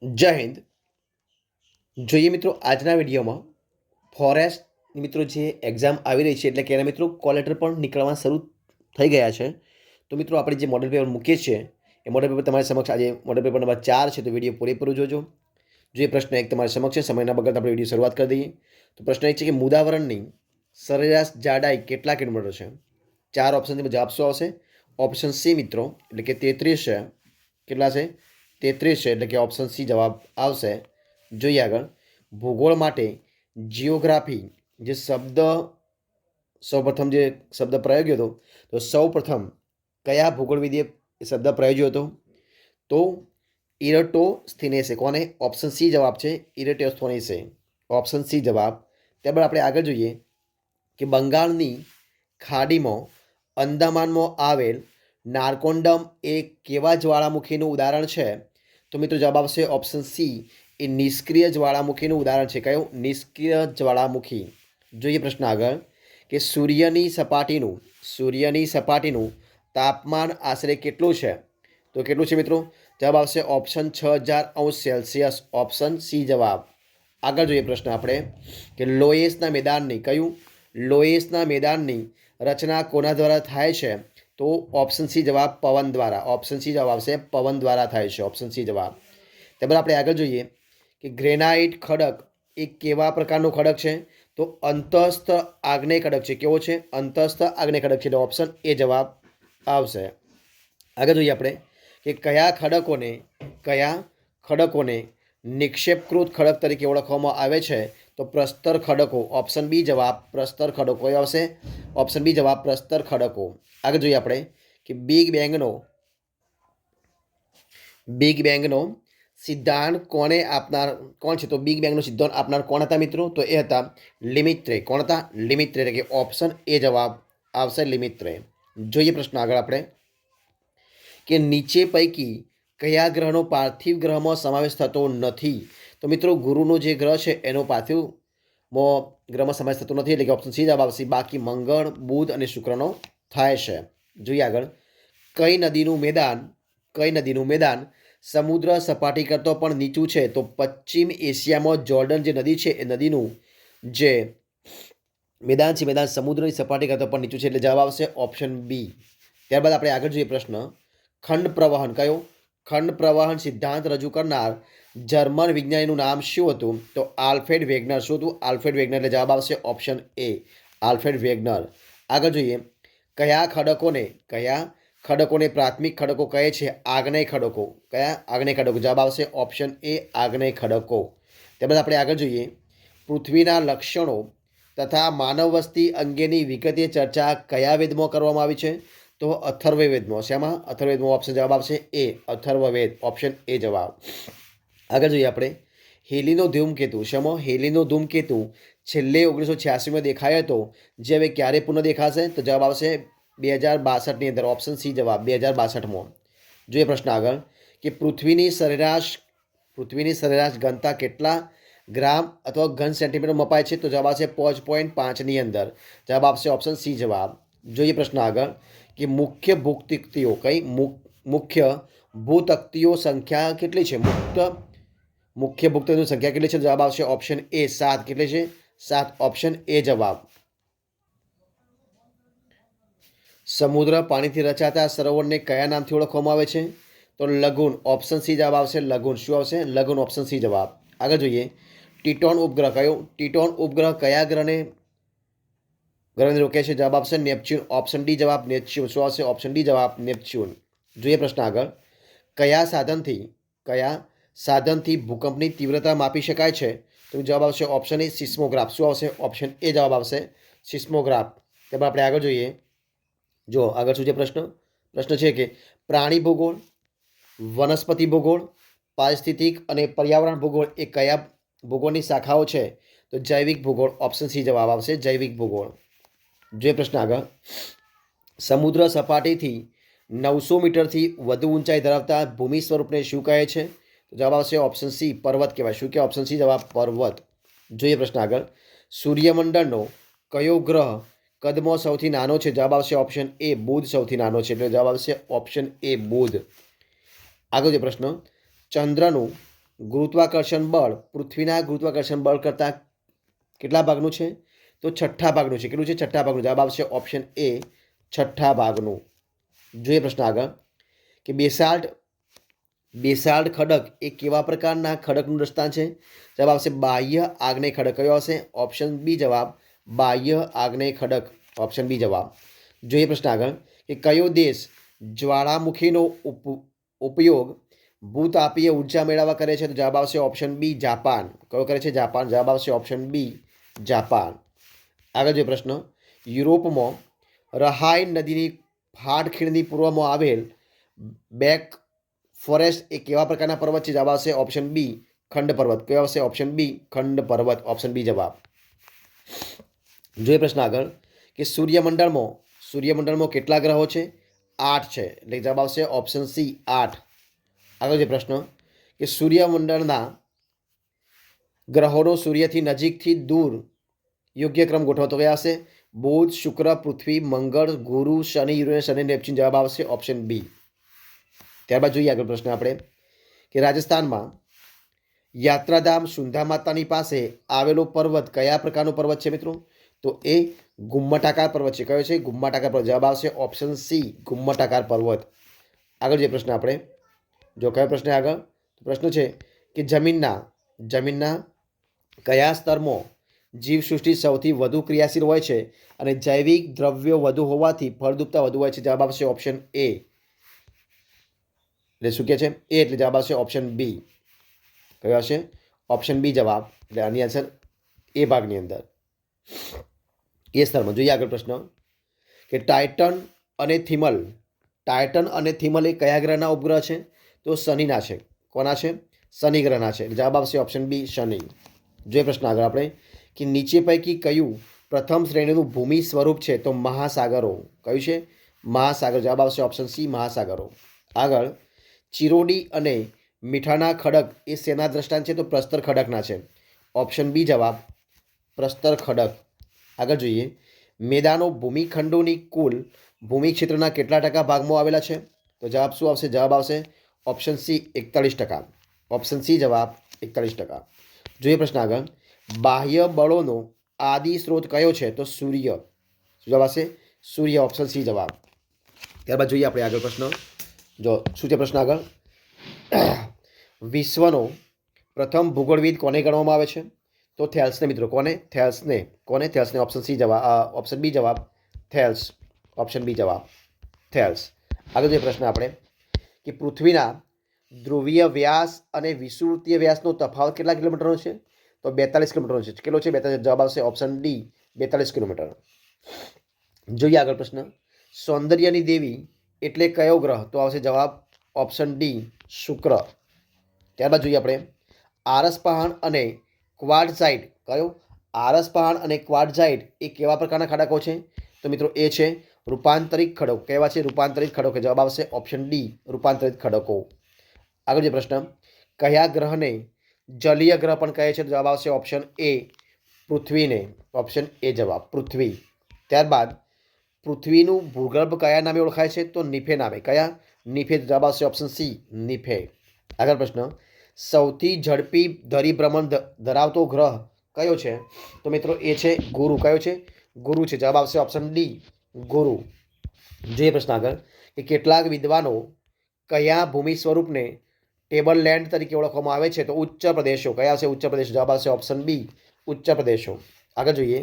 જય હિન્દ। જોઈએ મિત્રો આજના વિડીયોમાં ફોરેસ્ટ મિત્રો જે એક્ઝામ આવી રહી છે એટલે કે એના મિત્રો કોલ લેટર પણ નીકળવા શરૂ થઈ ગયા છે। તો મિત્રો આપણે જે મોડેલ પેપર મૂકીએ છીએ એ મોડેલ પેપર તમારી સમક્ષ આજે મોડેલ પેપર નંબર 4 છે, તો વિડીયો પૂરેપૂરું જોજો। જે પ્રશ્ન એક તમારી સમક્ષ છે, સમયના બગડ આપણે વિડીયો શરૂઆત કરી દઈએ। તો પ્રશ્ન એક છે કે મુદાવરણની સરેરાશ જાડાઈ કેટલા કિલોમીટર છે? 4 ઓપ્શનથી જવાબ શું આવશે? ઓપ્શન સી મિત્રો એટલે કે 33 છે। કેટલા છે? 33 છે, એટલે કે ઓપ્શન સી જવાબ આવશે। જોઈએ આગળ, ભૂગોળ માટે જિયોગ્રાફી જે શબ્દ સૌપ્રથમ જે શબ્દ પ્રયોગ્યો હતો, તો સૌપ્રથમ કયા ભૂગોળવિદે શબ્દ પ્રયોજ્યો હતો? તો ઇરેટોસ્થેનેસે। કોને? ઓપ્શન સી જવાબ છે, ઇરેટોસ્થેનેસે। ઓપ્શન સી જવાબ। ત્યારબાદ આપણે આગળ જોઈએ કે બંગાળની ખાડીમાં અંદામાનમાં આવેલ નારકોન્ડમ એ કેવા જ્વાળામુખીનું ઉદાહરણ છે? તો મિત્રો જવાબ આવશે ઓપ્શન સી, એ નિષ્ક્રિય જ્વાળામુખીનું ઉદાહરણ છે। કયું? નિષ્ક્રિય જ્વાળામુખી। જોઈએ પ્રશ્ન આગળ કે સૂર્યની સપાટીનું તાપમાન આશરે કેટલું છે? તો કેટલું છે મિત્રો? જવાબ આવશે ઓપ્શન 6000°C। ઓપ્શન સી જવાબ। આગળ જોઈએ પ્રશ્ન આપણે કે લોએસના મેદાનની કયું? લોએસના મેદાનની રચના કોના દ્વારા થાય છે? તો ઓપ્શન સી જવાબ, પવન દ્વારા। ઓપ્શન સી જવાબ આવશે, પવન દ્વારા થાય છે। ઓપ્શન સી જવાબ। ત્યારબાદ આપણે આગળ જોઈએ કે ગ્રેનાઇટ ખડક એ કેવા પ્રકારનો ખડક છે? તો અંતસ્થ આગ્નેય ખડક છે। કેવો છે? અંતસ્થ આગ્નેય ખડક છે, એટલે ઓપ્શન એ જવાબ આવશે। આગળ જોઈએ આપણે કે કયા ખડકોને નિક્ષેપકૃત ખડક તરીકે ઓળખવામાં આવે છે? તો પ્રસ્તર ખડકો। ઓપ્શન બી જવાબ, પ્રસ્તર ખડકો એ આવશે। ઓપ્શન બી જવાબ, પ્રસ્તર ખડકો। આગળ જોઈએ આપણે કે બિગ બેંગનો સિદ્ધાંત કોણ છે? તો બિગ બેંગનો સિદ્ધાંત આપનાર કોણ હતા મિત્રો? તો એ હતા લિમિત્રે। કોણ હતા? લિમિત્રે, એટલે કે ઓપ્શન એ જવાબ આવશે, લિમિત્રે। જોઈએ પ્રશ્ન આગળ આપણે કે નીચે પૈકી કયા ગ્રહનો પાર્થિવ ગ્રહમાં સમાવેશ થતો નથી? તો મિત્રો ગુરુનો જે ગ્રહ છે એનો પાર્થિવમાં ગ્રહમાં સમાવેશ થતો નથી, એટલે કે ઓપ્શન સી જવાબ આવશે। બાકી મંગળ, બુધ અને શુક્રનો થાય છે। જોઈએ આગળ, કઈ નદીનું મેદાન સમુદ્ર સપાટી કરતો પણ નીચું છે? તો પશ્ચિમ એશિયામાં જોર્ડન જે નદી છે એ નદીનું જે મેદાન છે, મેદાન સમુદ્રની સપાટી કરતો પણ નીચું છે, એટલે જવાબ આવશે ઓપ્શન બી। ત્યારબાદ આપણે આગળ જોઈએ પ્રશ્ન ખંડ પ્રવહન કયો? ખંડ પ્રવહન સિદ્ધાંત રજૂ કરનાર જર્મન વિજ્ઞાનીનું નામ શું હતું? તો આલ્ફ્રેડ વેગનર। શું હતું? આલ્ફ્રેડ વેગનર, એટલે જવાબ આવશે ઓપ્શન એ, આલ્ફ્રેડ વેગનર। આગળ જોઈએ કયા ખડકોને પ્રાથમિક ખડકો કહે છે? આગ્નેય ખડકો। કયા? આગ્નેય ખડકો। જવાબ આવશે ઓપ્શન એ, આગ્નેય ખડકો। ત્યારબાદ આપણે આગળ જોઈએ પૃથ્વીના લક્ષણો તથા માનવ વસ્તી અંગેની વિગતે ચર્ચા કયા વેદમાં કરવામાં આવી છે? તો અથર્વવેદમાં। શેમાં? અથર્વવેદમાં। ઓપ્શન જવાબ આવશે એ, અથર્વવેદ। ઓપ્શન એ જવાબ। આગળ જોઈએ આપણે હેલીનો ધૂમકેતુ। શેમાં? હેલીનો ધૂમકેતુ છેલ્લે 1986માં દેખાયો હતો, જે હવે ક્યારે પુનઃ દેખાશે? તો જવાબ આવશે 2062ની અંદર। ઓપ્શન સી જવાબ, 2062માં। જોઈએ પ્રશ્ન આગળ કે પૃથ્વીની સરેરાશ ઘનતા કેટલા ગ્રામ અથવા ઘન સેન્ટીમીટર મપાય છે? તો જવાબ આવશે 5.5ની અંદર। જવાબ આવશે ઓપ્શન સી જવાબ। જોઈએ પ્રશ્ન આગળ કે મુખ્ય ભૂતકતીઓ સંખ્યા કેટલી છે? મુખ્ય ભૂતકતીઓની સંખ્યા કેટલી છે? જવાબ આવશે ઓપ્શન એ, 7। કેટલી છે? 7। ઓપ્શન એ જવાબ। સમુદ્ર પાણીથી રચાતા સરોવરને કયા નામથી ઓળખવામાં આવે છે? તો લગૂન। ઓપ્શન સી જવાબ આવશે, લગૂન। શું આવશે? લગૂન। ઓપ્શન સી જવાબ। આગળ જોઈએ ટીટોન ઉપગ્રહ કયો? ટીટોન ઉપગ્રહ કયા ગ્રહને રોકે છે? જવાબ આવશે નેપચ્યુન। ઓપ્શન ડી જવાબ, નેપચ્યુન। શું આવશે? ઓપ્શન ડી જવાબ, નેપચ્યુન। જોઈએ પ્રશ્ન આગળ કયા સાધનથી ભૂકંપની તીવ્રતા માપી શકાય છે? તો જવાબ આવશે ઓપ્શન એ, સિસ્મોગ્રાફ। શું આવશે? ઓપ્શન એ જવાબ આવશે, સિસ્મોગ્રાફ। ત્યારબાદ આપણે આગળ જોઈએ જો આગળ શું છે પ્રશ્ન છે કે પ્રાણી ભૂગોળ, વનસ્પતિ ભૂગોળ, પારિસ્થિતિક અને પર્યાવરણ ભૂગોળ એ કયા ભૂગોળની શાખાઓ છે? તો જૈવિક ભૂગોળ। ઓપ્શન સી જવાબ આવશે, જૈવિક ભૂગોળ। જોઈએ પ્રશ્ન આગળ સમુદ્ર સપાટીથી 900 મીટરથી વધુ ઊંચાઈ ધરાવતા ભૂમિ સ્વરૂપને શું કહે છે? તો જવાબ આવશે ઓપ્શન સી, પર્વત કહેવાય। શું કે? ઓપ્શન સી જવાબ, પર્વત। જોઈએ પ્રશ્ન આગળ સૂર્યમંડળનો કયો ગ્રહ કદમાં સૌથી નાનો છે? જવાબ આવશે ઓપ્શન એ, બુધ સૌથી નાનો છે, એટલે જવાબ આવશે ઓપ્શન એ, બુધ। આગળ જે પ્રશ્ન ચંદ્રનું ગુરુત્વાકર્ષણ બળ પૃથ્વીના ગુરુત્વાકર્ષણ બળ કરતાં કેટલા ભાગનું છે? તો છઠ્ઠા ભાગનું છે. કેટલું છે? છઠ્ઠા ભાગનું. જવાબ આવશે ઓપ્શન એ, છઠ્ઠા ભાગનું. જોઈએ પ્રશ્ન આગળ કે બેસાલ્ટ ખડક એ કેવા પ્રકારના ખડકનું રચના છે? જવાબ આવશે બાહ્ય આગ્નેય ખડક. કયો આવશે? ઓપ્શન બી જવાબ, બાહ્ય આગ્નેય ખડક. ઓપ્શન બી જવાબ. જોઈએ પ્રશ્ન આગળ કે કયો દેશ જ્વાળામુખીનો ઉપયોગ ભૂતાપીય ઉર્જા મેળવવા કરે છે? તો જવાબ આવશે ઓપ્શન બી જાપાન. કયો કરે છે? જાપાન. જવાબ આવશે ઓપ્શન બી જાપાન. આગળ જે પ્રશ્ન યુરોપમાં રહાઇન નદીની ફાટખીણની પૂર્વમાં આવેલ બેક ફોરેસ્ટ એ કેવા પ્રકારના પર્વત છે? જવાબ આવશે ઓપ્શન બી ખંડ પર્વત. કયો આવશે? ઓપ્શન બી ખંડ પર્વત. ઓપ્શન બી જવાબ. જોઈએ પ્રશ્ન આગળ કે સૂર્યમંડળમાં કેટલા ગ્રહો છે? 8 છે. એટલે જવાબ આવશે ઓપ્શન સી 8. આગળ જે પ્રશ્ન કે સૂર્યમંડળના ગ્રહોનો સૂર્યથી નજીકથી દૂર યોગ્ય ક્રમ ગોઠવો. તો કયા આવશે? બુધ, શુક્ર, પૃથ્વી, મંગળ, ગુરુ, શનિ, યુરેનસ અને નેપચ્યુન. જવાબ આવશે ઓપ્શન બી. ત્યારબાદ જોઈએ આગળ પ્રશ્ન આપણે કે રાજસ્થાનમાં યાત્રાધામ સુંધા માતાની પાસે આવેલો પર્વત કયા પ્રકારનો પર્વત છે મિત્રો? તો એ ગુમ્મટાકાર પર્વત છે. કયો છે? ગુમ્મટાકાર પર્વત. જવાબ આવશે ઓપ્શન સી ગુમ્મટાકાર પર્વત. આગળ જે પ્રશ્ન આપણે જો કયો પ્રશ્ન આગળ પ્રશ્ન છે કે જમીનના કયા સ્તરમાં જીવસૃષ્ટિ સૌથી વધુ ક્રિયાશીલ હોય છે અને જૈવિક દ્રવ્યો વધુ હોવાથી ફળદ્રુપતા વધુ હોય છે? જવાબ આવશે ઓપ્શન એ. એટલે શું કહે છે? એ એટલે જવાબ આવશે ઓપ્શન બી. કયો આવશે? ઓપ્શન બી જવાબ. એટલે આની આન્સર એ ભાગની અંદર એ સ્તરમાં. જોઈએ આગળ પ્રશ્ન કે ટાઇટન અને થિમલ એ કયા ગ્રહના ઉપગ્રહ છે? તો શનિના છે. કોના છે? શનિ ગ્રહના છે. જવાબ આવશે ઓપ્શન બી શનિ. જોઈએ પ્રશ્ન આગળ આપણે કે નીચે પૈકી કયું પ્રથમ શ્રેણીનું ભૂમિ સ્વરૂપ છે? તો મહાસાગરો. કયું છે? મહાસાગર. જવાબ આવશે ઓપ્શન સી મહાસાગરો. આગળ ચિરોડી અને મીઠાના ખડક એ શેના દ્રષ્ટાંત છે? તો પ્રસ્તર ખડકના છે. ઓપ્શન બી જવાબ પ્રસ્તર ખડક. આગળ જોઈએ મેદાનો ભૂમિખંડોની કુલ ભૂમિ ક્ષેત્રના કેટલા ટકા ભાગમાં આવેલા છે? તો જવાબ શું આવશે? જવાબ આવશે ઓપ્શન સી 41%. ઓપ્શન સી જવાબ 41%. જોઈએ પ્રશ્ન આગળ બાહ્ય બળોનો આદિ સ્ત્રોત કયો છે? તો સૂર્ય. શું જવાબ આવશે? સૂર્ય. ઓપ્શન સી જવાબ. ત્યારબાદ જોઈએ આપણે આગળ પ્રશ્ન જો શું છે પ્રશ્ન આગળ વિશ્વનો પ્રથમ ભૂગોળવિદ કોને ગણવામાં આવે છે? તો થેલ્સને મિત્રો. કોને? થેલ્સને. ઓપ્શન સી જવાબ. ઓપ્શન બી જવાબ થેલ્સ. ઓપ્શન બી જવાબ થેલ્સ. આગળ જે પ્રશ્ન આપણે કે પૃથ્વીના ધ્રુવીય વ્યાસ અને વિષુવૃત્તીય વ્યાસનો તફાવત કેટલા કિલોમીટરનો છે? તો 42 કિલોમીટરનો છે. કેટલો છે? 42. જવાબ આવશે ઓપ્શન ડી 42 કિલોમીટર. જોઈએ આગળ પ્રશ્ન સૌંદર્યની દેવી એટલે કયો ગ્રહ? તો આવશે જવાબ ઓપ્શન ડી શુક્ર. ત્યારબાદ જોઈએ આપણે આરસપહાણ અને ક્વાર્ટઝાઇટ. કયો? આરસપહાણ અને ક્વાર્ટઝાઇટ એ કેવા પ્રકારના ખડકો છે? તો મિત્રો એ છે રૂપાંતરિત ખડકો. કેવા છે? રૂપાંતરિત ખડકો. જવાબ આવશે ઓપ્શન ડી રૂપાંતરિત ખડકો. આગળ જે પ્રશ્ન કયા ગ્રહને જલીય ગ્રહ પણ કહે છે? તો જવાબ આવશે ઓપ્શન એ પૃથ્વીને. ઓપ્શન એ જવાબ પૃથ્વી. ત્યારબાદ પૃથ્વીનું ભૂગર્ભ કયા નામે ઓળખાય છે? તો નિફે નામે. કયા? નિફે. જવાબ આવશે ઓપ્શન સી નિફે. આગળ પ્રશ્ન સૌથી ઝડપી ધરીભ્રમણ ધરાવતો ગ્રહ કયો છે? તો મિત્રો એ છે ગુરુ. કયો છે? ગુરુ છે. જવાબ આવશે ઓપ્શન ડી ગુરુ. જોઈએ પ્રશ્ન આગળ કે કેટલાક વિદ્વાનો કયા ભૂમિ સ્વરૂપને ટેબલ લેન્ડ તરીકે ઓળખવામાં આવે છે? તો ઉચ્ચ પ્રદેશો. કયા આવશે? ઉચ્ચ પ્રદેશો. જવાબ આવશે ઓપ્શન બી ઉચ્ચ પ્રદેશો. આગળ જોઈએ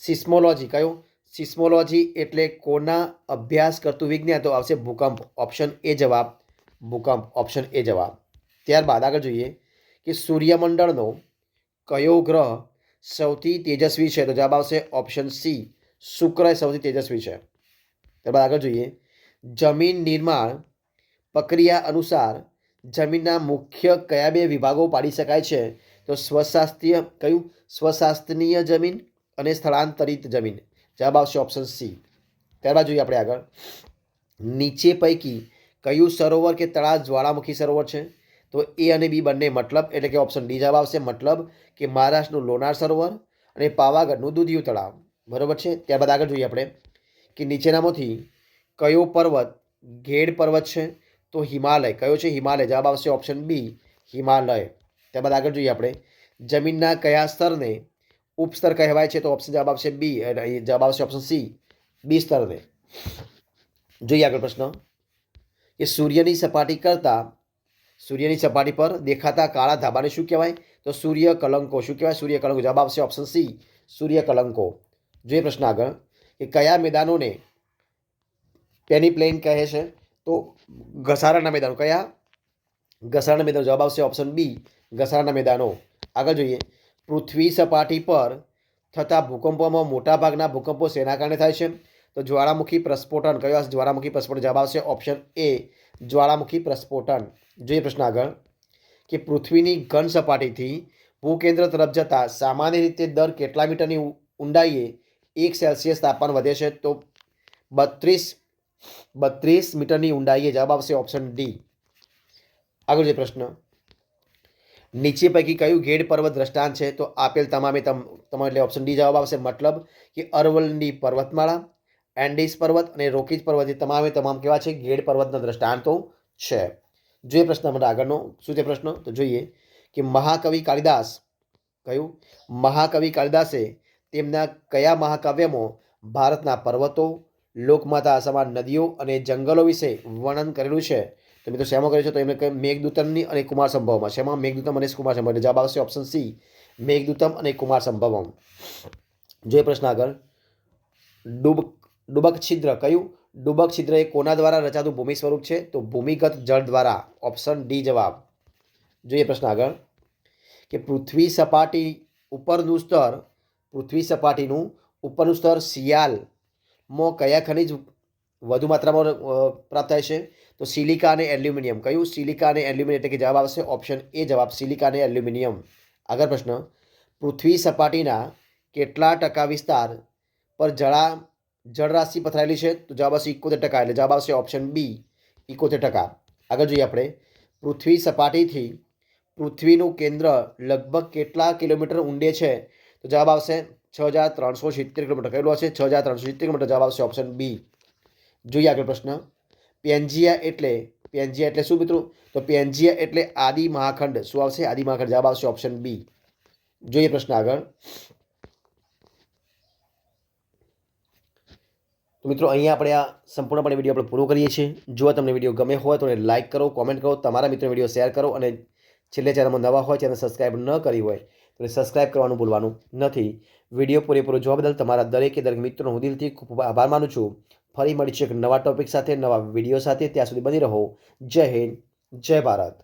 સિસ્મોલોજી. કયો? સિસ્મોલોજી એટલે કોના અભ્યાસ કરતું વિજ્ઞાન? તો આવશે ભૂકંપ. ઓપ્શન એ જવાબ ભૂકંપ. ઓપ્શન એ જવાબ. ત્યારબાદ આગળ જોઈએ કે સૂર્યમંડળનો કયો ગ્રહ સૌથી તેજસ્વી છે? તો જવાબ આવશે ઓપ્શન સી શુક્ર સૌથી તેજસ્વી છે. ત્યારબાદ આગળ જોઈએ જમીન નિર્માણ પ્રક્રિયા અનુસાર જમીનના મુખ્ય કયા બે વિભાગો પાડી શકાય છે? તો સ્વશાસ્ત્રીય. કયું? સ્વશાસ્ત્રીય જમીન અને સ્થળાંતરિત જમીન. જવાબ આવશે ઓપ્શન સી. ત્યારબાદ જોઈએ આપણે આગળ નીચે પૈકી કયું સરોવર કે તળાવ જ્વાળામુખી સરોવર છે? તો એ અને બી બંને મતલબ એટલે કે ઓપ્શન ડી જવાબ આવશે મતલબ કે મહારાષ્ટ્રનું લોનાર સરોવર અને પાવાગઢનું દૂધિયું તળાવ. બરાબર છે. ત્યારબાદ આગળ જોઈએ આપણે કે નીચેનામાંથી કયો પર્વત ઘેડ પર્વત છે? તો હિમાલય. કયો છે? હિમાલય. જવાબ આવશે ઓપ્શન બી હિમાલય. ત્યારબાદ આગળ જોઈએ આપણે જમીનના કયા સ્તરને ઉપસ્તર કહેવાય છે? તો ઓપ્શન જવાબ આવશે બી, જવાબ આવશે ઓપ્શન સી, બી સ્તરને. જોઈએ આગળ પ્રશ્ન કે સૂર્યની સપાટી પર દેખાતા કાળા ધાબાને શું કહેવાય? તો સૂર્ય કલંકો. શું કહેવાય? સૂર્ય કલંકો. જવાબ આવશે ઓપ્શન સી, સૂર્ય કલંકો. જોઈએ પ્રશ્ન આગળ કે કયા મેદાનોને પેનીપ્લેન કહે છે? તો ઘસારાના મેદાનો. કયા? ઘસારાના મેદાનો. જવાબ આવશે ઓપ્શન બી, ઘસારાના મેદાનો. આગળ જોઈએ પૃથ્વી સપાટી પર થતા ભૂકંપોમાં મોટાભાગના ભૂકંપો શેના કારણે થાય છે? તો જ્વાળામુખી પ્રસ્ફોટન. કયો આવશે? જ્વાળામુખી પ્રસ્ફોટન. જવાબ આવશે ઓપ્શન એ, જ્વાળામુખી પ્રસ્ફોટન. જોઈએ પ્રશ્ન આગળ કે પૃથ્વીની ઘન સપાટીથી ભૂકેન્દ્ર તરફ જતા સામાન્ય રીતે દર કેટલા મીટરની ઊંડાઈએ 1 સેલ્સિયસ તાપમાન વધે છે? તો 32 મીટરની ઊંડાઈએ. જવાબ આવશે ઓપ્શન ડી. આગળ જે પ્રશ્ન નીચે પૈકી કયું ઘેડ પર્વત દ્રષ્ટાંત છે? તો આપેલ તમામે તમારે એટલે ઓપ્શન ડી જવાબ આવશે. મતલબ કે અરવલ્લી પર્વતમાળા, એન્ડીઝ પર્વત અને રોકીજ પર્વત એ તમામે તમામ કેવા છે? ઘેડ પર્વતના દ્રષ્ટાંતો છે. જોઈએ પ્રશ્ન માટે આગળનો શું છે પ્રશ્ન? તો જોઈએ કે મહાકવિ કાલિદાસ કયું? મહાકવિ કાલિદાસે તેમના કયા મહાકાવ્યમાં ભારતના પર્વતો, લોકમાતા સમાન નદીઓ અને જંગલો વિશે વર્ણન કરેલું છે? તો મિત્રો શેમાં કર્યું છે? તો એમને મેઘદૂતમની અને કુમાર સંભવમાં. શેમાં? મેઘદૂતમ અને કુમાર સંભવ. એટલે જવાબ આવશે ઓપ્શન સી, મેઘદૂતમ અને કુમાર સંભવમ. જોઈએ પ્રશ્ન આગળ ડુબક છિદ્ર કયું? ડુબક છિદ્ર એ કોના દ્વારા રચાતું ભૂમિ સ્વરૂપ છે? તો ભૂમિગત જળ દ્વારા. ઓપ્શન ડી જવાબ. જોઈએ પ્રશ્ન આગળ કે પૃથ્વી સપાટીનું ઉપરનું સ્તર શિયાળમાં કયા ખનિજ વધુ માત્રામાં પ્રાપ્ત થાય છે? તો સિલિકા અને એલ્યુમિનિયમ. કયું? સિલિકા અને એલ્યુમિનિયમ. એટલે કે જવાબ આવશે ઓપ્શન એ જવાબ, સિલિકા અને એલ્યુમિનિયમ. આગળ પ્રશ્ન પૃથ્વી સપાટીના કેટલા ટકા વિસ્તાર પર જળરાશિ પથરાયેલી છે? તો જવાબ આવશે 71%. એટલે જવાબ આવશે ઓપ્શન બી, 71%. આગળ જોઈએ આપણે પૃથ્વી સપાટીથી પૃથ્વીનું કેન્દ્ર લગભગ કેટલા કિલોમીટર ઊંડે છે? તો જવાબ આવશે 6370 કિલોમીટર. કેટલું હશે? 6370 કિલોમીટર. જવાબ આવશે ઓપ્શન બી. જોઈએ આગળ પ્રશ્ન પેન્જિયા એટલે શું મિત્રો? તો પેન્જિયા એટલે આદિ મહાખંડ. શું આવશે? આદિ મહાખંડ. જવાબ આવશે ઓપ્શન બી. જોઈએ પ્રશ્ન આગળ તો મિત્રો અહીંયા આપણે આ સંપૂર્ણપણે વિડીયો આપણે પૂરો કરીએ છીએ. જો તમને વિડીયો ગમે હોય તો લાઇક કરો, કોમેન્ટ કરો, તમારા મિત્રો વિડીયો શેર કરો અને છેલ્લે ચેનલમાં નવા હોય ચેનલ સબસ્ક્રાઈબ ન કરી હોય તો સબસ્ક્રાઈબ કરવાનું ભૂલવાનું નથી. વિડીયો પૂરેપૂરો જોવા બદલ તમારા દરેક મિત્રોનો હું દિલથી ખૂબ ખૂબ આભાર માનું છું. ફરી મળીશું એક નવા ટોપિક સાથે, નવા વિડીયો સાથે. ત્યાં સુધી બની રહો. જય હિન્દ, જય ભારત.